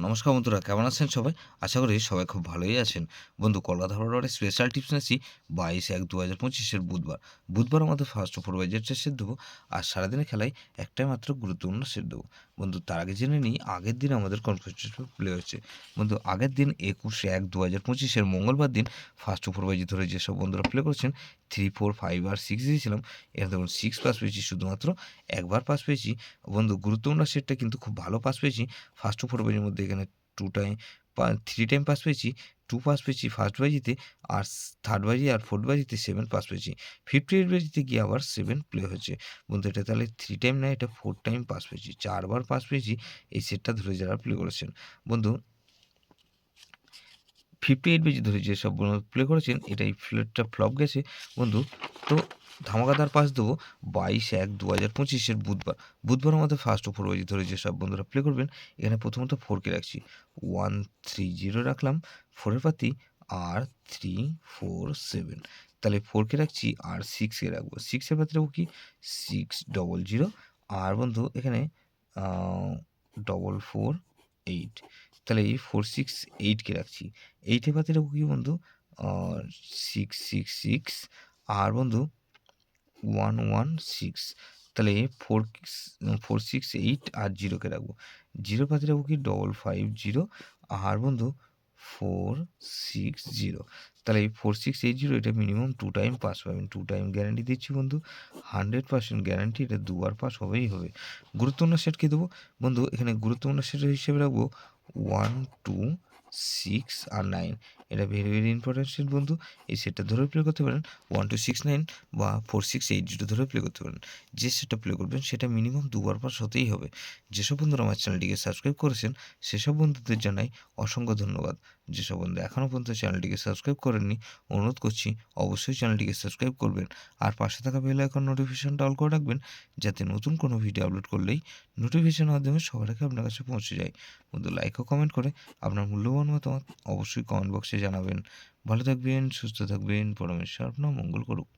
নমস্কার বন্ধুরা, কেমন আছেন সবাই? আশা করি সবাই খুব ভালোই আছেন। বন্ধু, কলকাতা হারবারের স্পেশাল টিপস নিয়েছি 22/1/2025 বুধবার। বুধবার আমাদের ফার্স্ট সুপারভাইজার সেট দেবো, আর সারাদিনের খেলায় একটাই মাত্র গুরুত্বপূর্ণ সেট দেবো। বন্ধু, তার আগে জেনে নিই আগের দিন আমাদের কনফারেন্স প্লে হয়েছে। বন্ধু, আগের দিন 21/1/2025 মঙ্গলবার দিন ফার্স্ট সুপারভাইজার ধরে যেসব বন্ধুরা প্লে করেছেন 3, 4, 5 আর 6 দিয়েছিলাম। এখানে দেখুন 6 পাস পেয়েছি, শুধুমাত্র একবার পাস পেয়েছি। বন্ধু, গুরুত্বপূর্ণ সেটটা কিন্তু খুব ভালো পাস পেয়েছি। ফার্স্ট টু ফোর বাজির মধ্যে এখানে 2 টাইম 3 টাইম পাস পেয়েছি, 2 পাস পেয়েছি ফার্স্ট বাজিতে, আর থার্ড বাজি আর ফোর্থ বাজিতে 7 পাস পেয়েছি। 58 বাজিতে গিয়ে আবার 7 প্লে হয়েছে। বন্ধু, এটা তাহলে 3 টাইম না, এটা 4 টাইম পাস পেয়েছি। 4 বার পাস পেয়েছি এই সেটটা ধরে যারা প্লে করেছেন। বন্ধু, 58 বেজি ধরে যেসব প্লে করেছেন এটা এই ফ্লেটটা ফ্লপ গেছে। বন্ধু, তো ধামাকাদার পাস দেবো 22/1/2025 বুধবার। বুধবার আমাদের ফার্স্ট ও 4 বাজি ধরে যেসব বন্ধুরা প্লে করবেন, এখানে প্রথমত 4 কে রাখছি, 1 3 0 রাখলাম 4 এর পাতি, আর 3 4 7, তাহলে 4 কে রাখছি আর 6 কে রাখবো। 6 এর পাতি রাখবো কি 6 0 0, আর বন্ধু এখানে 4 4 8, তাহলে এই 4 6 8 কে রাখছি। 8 এর পাতি রাখবো কি বন্ধু 6 6 6, আর বন্ধু 1 1 6, তাহলে 4 4 6 8 আর 0 কে রাখবো। 0 পাতি রাখবো কি 5 5 0, আর বন্ধু 4 6 0, তাহলে এই 4 6 8 0 এটা মিনিমাম 2 টাইম পাস পাবেন। 2 টাইম গ্যারান্টি দিচ্ছি বন্ধু, 100% গ্যারান্টি, এটা দুবার পাস হবেই হবে। গুরুত্বপূর্ণ সেট কি দেবো বন্ধু? এখানে গুরুত্বপূর্ণ সেটের হিসেবে রাখবো 1 2 6 আর 9। এটা ভেরি ভেরি ইম্পর্টেন্ট সেট বন্ধু। এই সেটটা ধরেও প্লে করতে পারেন, 1 2 6 9 বা 4 6 8 0 ধরেও প্লে করতে পারেন। যে সেটটা প্লে করবেন সেটা মিনিমাম দুবার পাস হতেই হবে। যেসব বন্ধুরা আমার চ্যানেলটিকে সাবস্ক্রাইব করেছেন সেসব বন্ধুদের জানাই অসংখ্য ধন্যবাদ। যেসব বন্ধু এখনও পর্যন্ত চ্যানেলটিকে সাবস্ক্রাইব করেননি, অনুরোধ করছি অবশ্যই চ্যানেলটিকে সাবস্ক্রাইব করবেন, আর পাশে থাকা বেল আইকন নোটিফিকেশনটা অল করে রাখবেন, যাতে নতুন কোনো ভিডিও আপলোড করলেই নোটিফিকেশনের মাধ্যমে সবার আগে আপনার কাছে পৌঁছে যায়। বন্ধু, লাইক ও কমেন্ট করে আপনার মূল্যবান মতামত অবশ্যই কমেন্ট বক্সে জানাবেন। ভালো থাকবেন, সুস্থ থাকবেন, পরমেশ্বর আপনার মঙ্গল করুক।